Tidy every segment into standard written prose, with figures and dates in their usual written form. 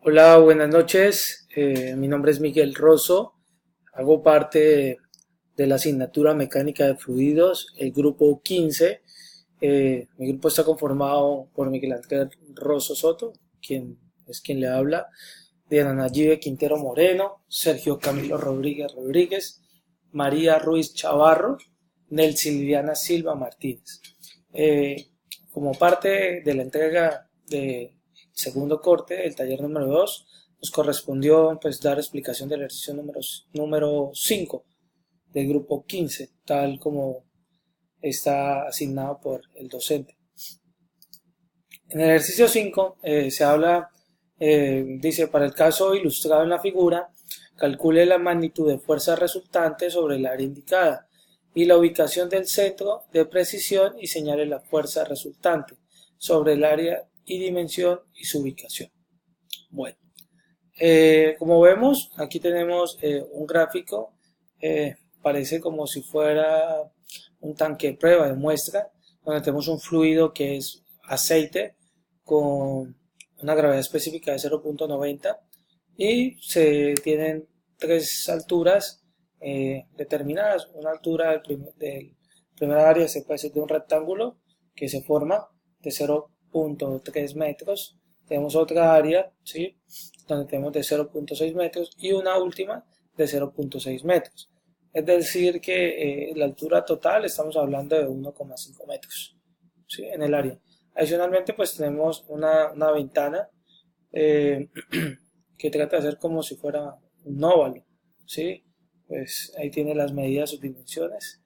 Hola, buenas noches. Mi nombre es Miguel Rosso. Hago parte de la asignatura Mecánica de Fluidos, el grupo 15. Mi grupo está conformado por Miguel Ángel Rosso Soto, quien le habla, Diana Nayibe Quintero Moreno, Sergio Camilo Rodríguez Rodríguez, María Ruiz Chavarro, Nelson Liliana Silva Martínez. Eh, Como parte de la entrega de segundo corte, el taller número 2, nos correspondió pues dar explicación del ejercicio número 5 del grupo 15, tal como está asignado por el docente. En el ejercicio 5 se habla, dice, para el caso ilustrado en la figura, calcule la magnitud de fuerza resultante sobre el área indicada y la ubicación del centro de precisión y señale la fuerza resultante sobre el área y dimensión y su ubicación. Bueno, como vemos, aquí tenemos un gráfico, parece como si fuera un tanque de prueba de muestra, donde tenemos un fluido que es aceite con una gravedad específica de 0.90 y se tienen tres alturas determinadas. Una altura del primer área se puede ser de un rectángulo que se forma de 0.3 metros. Tenemos otra área, ¿sí?, donde tenemos de 0.6 metros y una última de 0.6 metros. Es decir que la altura total estamos hablando de 1,5 metros, ¿sí?, en el área. Adicionalmente pues tenemos una ventana eh, que trata de hacer como si fuera un óvalo, ¿sí? Pues ahí tiene las medidas, sus dimensiones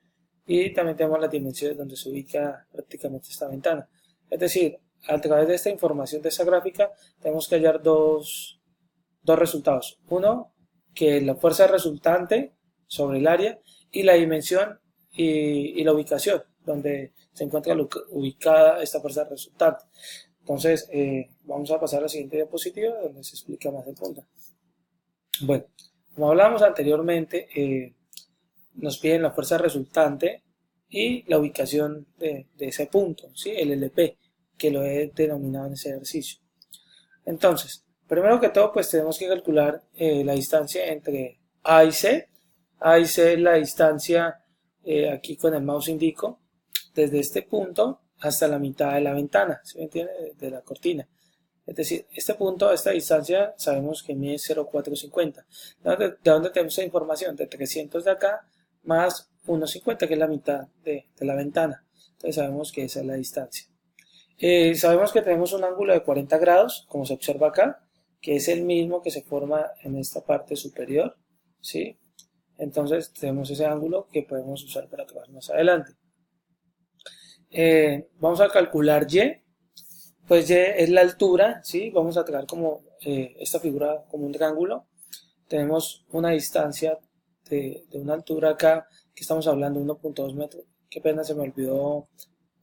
y también tenemos las dimensiones donde se ubica prácticamente esta ventana. Es decir, a través de esta información de esta gráfica tenemos que hallar dos resultados. Uno, que la fuerza resultante sobre el área y la dimensión y la ubicación donde se encuentra ubicada esta fuerza resultante. Entonces, vamos a pasar a la siguiente diapositiva donde se explica más el punto. Bueno, como hablábamos anteriormente, nos piden la fuerza resultante y la ubicación de ese punto, ¿sí?, el LP, que lo he denominado en ese ejercicio. Entonces, primero que todo, pues tenemos que calcular la distancia entre A y C. A y C es la distancia, aquí con el mouse indico, desde este punto hasta la mitad de la ventana, ¿sí me entiende?, de la cortina. Es decir, este punto, esta distancia, sabemos que mide 0,450. ¿De dónde tenemos esa información? De 300 de acá más 1,50, que es la mitad de la ventana. Entonces sabemos que esa es la distancia. Sabemos que tenemos un ángulo de 40 grados, como se observa acá, que es el mismo que se forma en esta parte superior, ¿sí? Entonces tenemos ese ángulo que podemos usar para trabajar más adelante. Vamos a calcular Y, pues Y es la altura, ¿sí? Vamos a traer como esta figura como un triángulo. Tenemos una distancia de una altura acá, que estamos hablando de 1.2 metros. Qué pena, se me olvidó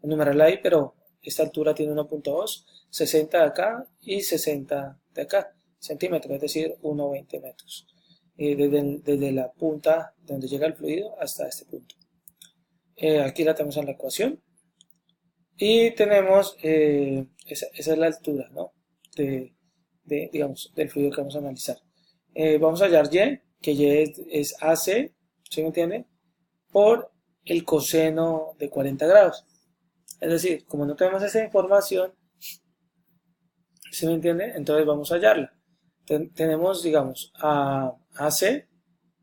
enumerarla ahí, pero esta altura tiene 1.2, 60 de acá y 60 de acá, centímetros, es decir, 1,20 metros. Desde la punta donde llega el fluido hasta este punto. Aquí la tenemos en la ecuación. Y tenemos, esa es la altura, ¿no?, digamos, del fluido que vamos a analizar. Vamos a hallar Y, que Y es AC, ¿sí me entiende?, por el coseno de 40 grados. Es decir, como no tenemos esa información, ¿sí me entiende?, entonces vamos a hallarla. Tenemos, digamos, a AC,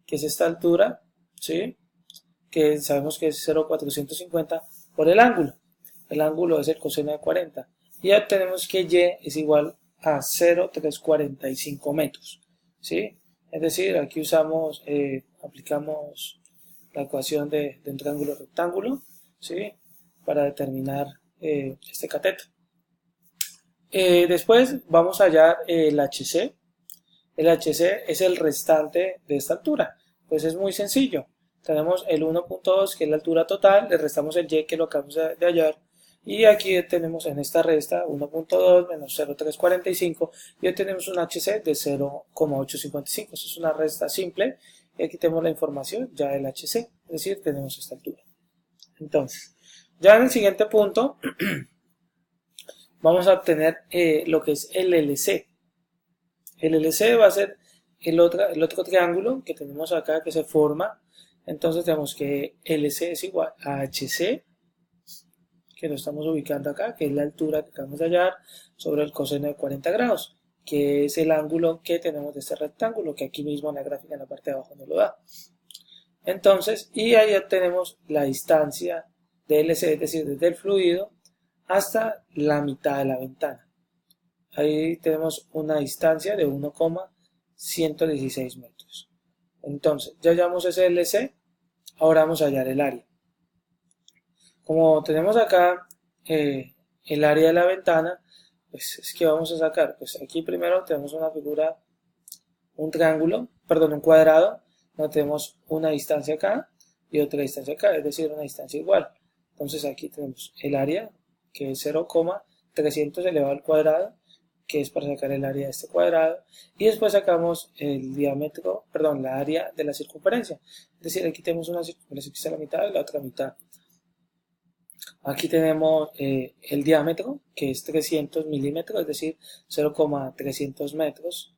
que es esta altura, ¿sí?, que sabemos que es 0,450 por el ángulo. El ángulo es el coseno de 40. Y ya tenemos que Y es igual a 0,345 metros, ¿sí? Es decir, aquí aplicamos la ecuación de un triángulo rectángulo, ¿sí?, para determinar este cateto. Después vamos a hallar el HC. El HC es el restante de esta altura. Pues es muy sencillo. Tenemos el 1.2, que es la altura total, le restamos el Y, que lo acabamos de hallar, y aquí tenemos en esta resta 1.2 menos 0,345 y obtenemos un HC de 0,855. Esto es una resta simple y aquí tenemos la información ya del HC, es decir, tenemos esta altura. Entonces, ya en el siguiente punto vamos a obtener lo que es el LC. el LC va a ser el otro triángulo que tenemos acá que se forma. Entonces tenemos que LC es igual a HC, que lo estamos ubicando acá, que es la altura que acabamos de hallar, sobre el coseno de 40 grados, que es el ángulo que tenemos de este rectángulo, que aquí mismo en la gráfica en la parte de abajo nos lo da. Entonces, y ahí ya tenemos la distancia de LC, es decir, desde el fluido hasta la mitad de la ventana. Ahí tenemos una distancia de 1,116 metros. Entonces, ya hallamos ese LC, ahora vamos a hallar el área. Como tenemos acá el área de la ventana, pues es que vamos a sacar, pues aquí primero tenemos una figura, un triángulo, perdón, un cuadrado, donde tenemos una distancia acá y otra distancia acá, es decir, una distancia igual. Entonces aquí tenemos el área, que es 0,300 elevado al cuadrado, que es para sacar el área de este cuadrado, y después sacamos el diámetro, perdón, la área de la circunferencia. Es decir, aquí tenemos una circunferencia que está a la mitad y la otra mitad. Aquí tenemos el diámetro, que es 300 milímetros, es decir, 0,300 metros.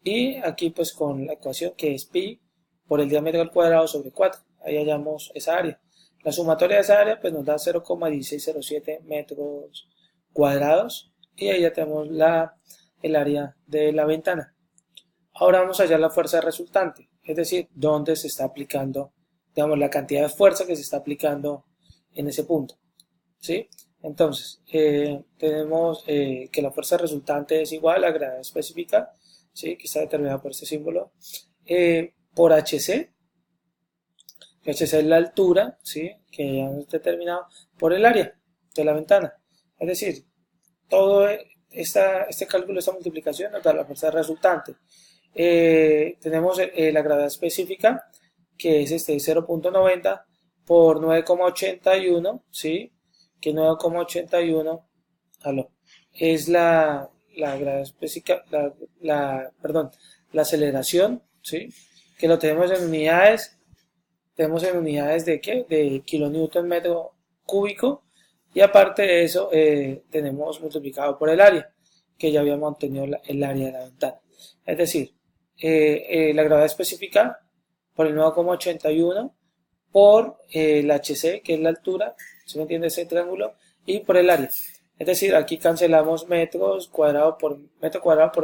Y aquí pues con la ecuación que es pi por el diámetro al cuadrado sobre 4. Ahí hallamos esa área. La sumatoria de esa área pues nos da 0,1607 metros cuadrados. Y ahí ya tenemos el área de la ventana. Ahora vamos a hallar la fuerza resultante, es decir, dónde se está aplicando, digamos, la cantidad de fuerza que se está aplicando en ese punto. ¿Sí? Entonces, tenemos que la fuerza resultante es igual a la gravedad específica, ¿sí? Que está determinada por este símbolo, por HC, que HC es la altura, ¿sí? Que ya hemos determinado, por el área de la ventana. Es decir, todo este cálculo, esta multiplicación nos da la fuerza resultante. Tenemos la gravedad específica, que es 0.90 por 9,81, ¿sí? Que 9,81 es la gravedad específica, la aceleración, ¿sí? Que lo tenemos en unidades, ¿de qué? De kilonewton metro cúbico, y aparte de eso tenemos multiplicado por el área, que ya habíamos obtenido el área de la ventana. Es decir, la gravedad específica por el 9,81 por el HC, que es la altura, ¿se me entiende ese triángulo? Y por el área. Es decir, aquí cancelamos metros cuadrados por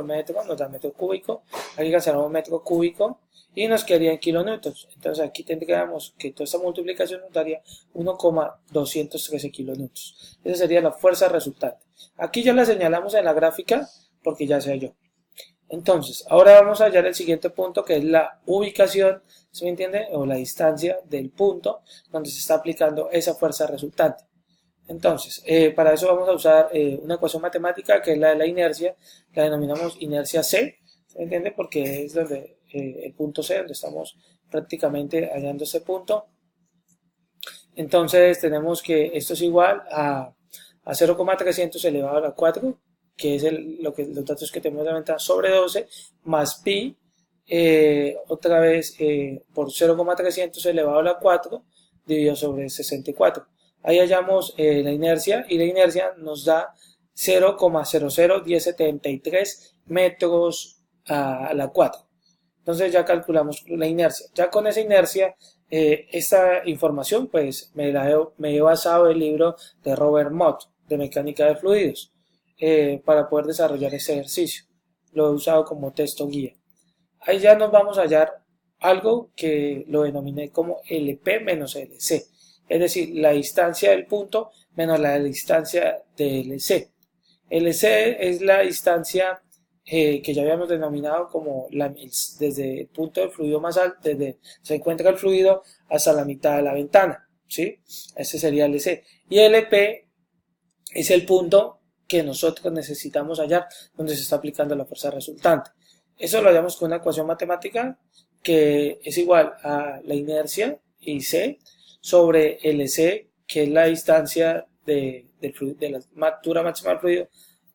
metro, nos da metro cúbico. Aquí cancelamos metro cúbico y nos quedaría en kilonewtons. Entonces aquí tendríamos que toda esta multiplicación nos daría 1,213 kilonewtons. Esa sería la fuerza resultante. Aquí ya la señalamos en la gráfica porque ya se halló. Entonces, ahora vamos a hallar el siguiente punto, que es la ubicación, ¿se me entiende? O la distancia del punto donde se está aplicando esa fuerza resultante. Entonces, para eso vamos a usar una ecuación matemática que es la de la inercia, la denominamos inercia C, ¿se me entiende? Porque es donde el punto C, donde estamos prácticamente hallando ese punto. Entonces, tenemos que esto es igual a 0,300 elevado a la 4, que es los datos que tenemos de la ventana, sobre 12, más pi, otra vez por 0,300 elevado a la 4, dividido sobre 64. Ahí hallamos la inercia, y la inercia nos da 0,001073 metros a la 4. Entonces ya calculamos la inercia. Ya con esa inercia, esta información pues me he basado en el libro de Robert Mott, de mecánica de fluidos. Para poder desarrollar ese ejercicio. Lo he usado como texto guía. Ahí ya nos vamos a hallar algo que lo denominé como LP menos LC, es decir, la distancia del punto menos la distancia de LC. LC es la distancia que ya habíamos denominado como desde el punto del fluido más alto, desde se encuentra el fluido hasta la mitad de la ventana, ¿sí? Ese sería LC. Y LP es el punto que nosotros necesitamos hallar donde se está aplicando la fuerza resultante. Eso lo hallamos con una ecuación matemática que es igual a la inercia IC sobre LC, que es la distancia de la altura máxima del fluido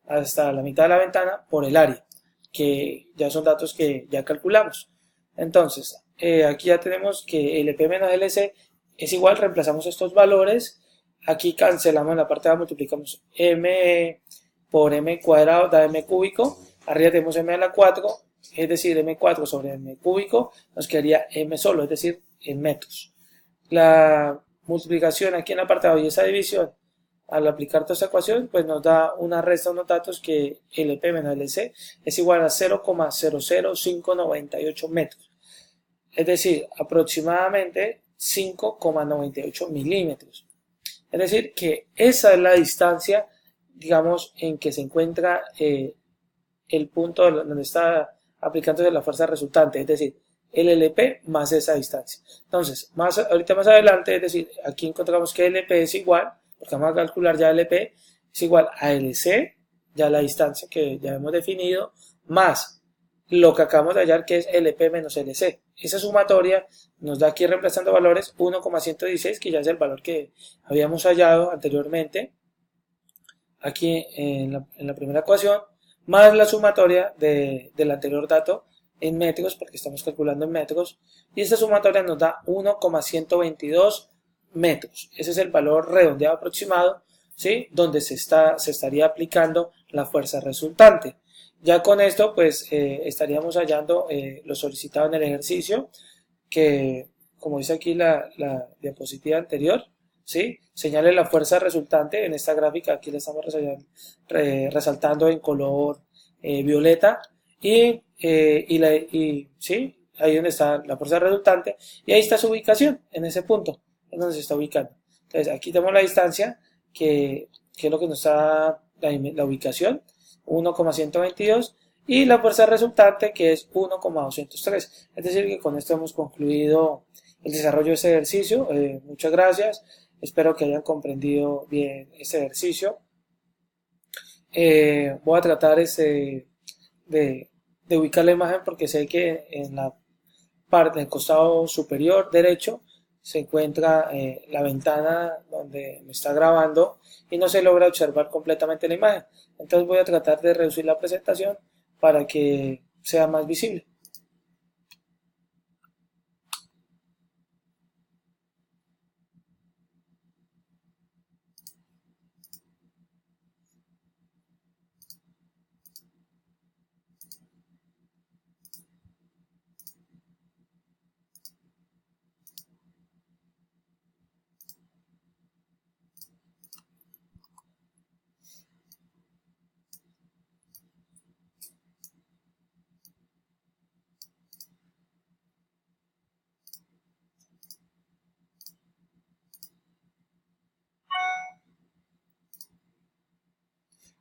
hasta la mitad de la ventana, por el área, que ya son datos que ya calculamos. Entonces, aquí ya tenemos que LP menos LC es igual, reemplazamos estos valores. Aquí cancelamos en la parte de abajo, multiplicamos m por m cuadrado, da m cúbico, arriba tenemos m a la 4, es decir, M4 sobre M cúbico, nos quedaría M solo, es decir, en metros. La multiplicación aquí en el apartado y esa división, al aplicar toda esta ecuación, pues nos da una resta, unos datos que LP menos LC es igual a 0,00598 metros. Es decir, aproximadamente 5,98 milímetros. Es decir, que esa es la distancia, digamos, en que se encuentra el punto donde está aplicándose la fuerza resultante, es decir, el LP más esa distancia. Entonces, ahorita más adelante, es decir, aquí encontramos que LP es igual, porque vamos a calcular ya LP, es igual a LC, ya la distancia que ya hemos definido, más lo que acabamos de hallar que es LP menos LC. Esa sumatoria nos da aquí reemplazando valores 1,116, que ya es el valor que habíamos hallado anteriormente, aquí en la primera ecuación, más la sumatoria del anterior dato en metros, porque estamos calculando en metros, y esta sumatoria nos da 1,122 metros. Ese es el valor redondeado aproximado, ¿sí? Donde se estaría aplicando la fuerza resultante. Ya con esto, pues, estaríamos hallando lo solicitado en el ejercicio, que, como dice aquí la diapositiva anterior, ¿sí? Señale la fuerza resultante en esta gráfica, aquí la estamos resaltando en color violeta, ¿sí? Ahí donde está la fuerza resultante, y ahí está su ubicación, en ese punto, en donde se está ubicando. Entonces aquí tenemos la distancia, que es lo que nos da la ubicación, 1,122, y la fuerza resultante, que es 1,203. Es decir, que con esto hemos concluido el desarrollo de este ejercicio. Muchas gracias. Espero que hayan comprendido bien este ejercicio. Voy a tratar de ubicar la imagen, porque sé que en la parte del costado superior derecho se encuentra la ventana donde me está grabando y no se logra observar completamente la imagen. Entonces voy a tratar de reducir la presentación para que sea más visible.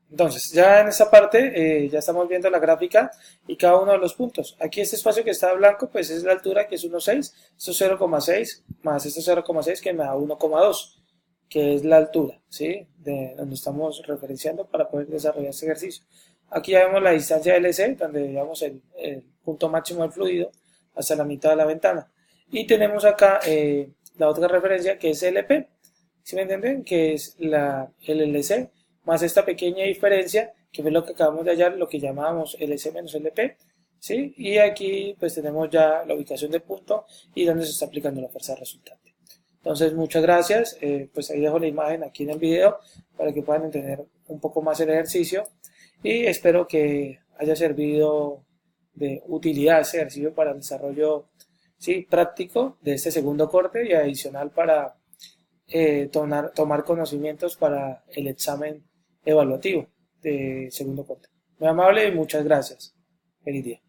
Entonces, ya en esta parte ya estamos viendo la gráfica y cada uno de los puntos. Aquí este espacio que está blanco, pues es la altura, que es 1,6, esto es 0,6, más esto 0,6 que me da 1,2, que es la altura, ¿sí? De donde estamos referenciando para poder desarrollar este ejercicio. Aquí ya vemos la distancia LC, donde digamos el punto máximo del fluido hasta la mitad de la ventana. Y tenemos acá la otra referencia, que es LP, ¿sí me entienden? Que es el LC, más esta pequeña diferencia, que fue lo que acabamos de hallar, lo que llamábamos LC menos LP, ¿sí? Y aquí pues tenemos ya la ubicación del punto y donde se está aplicando la fuerza resultante. Entonces, muchas gracias, pues ahí dejo la imagen aquí en el video para que puedan entender un poco más el ejercicio y espero que haya servido de utilidad ese ejercicio para el desarrollo, ¿sí?, práctico de este segundo corte y adicional para tomar conocimientos para el examen evaluativo de segundo corte. Muy amable y muchas gracias. Feliz día.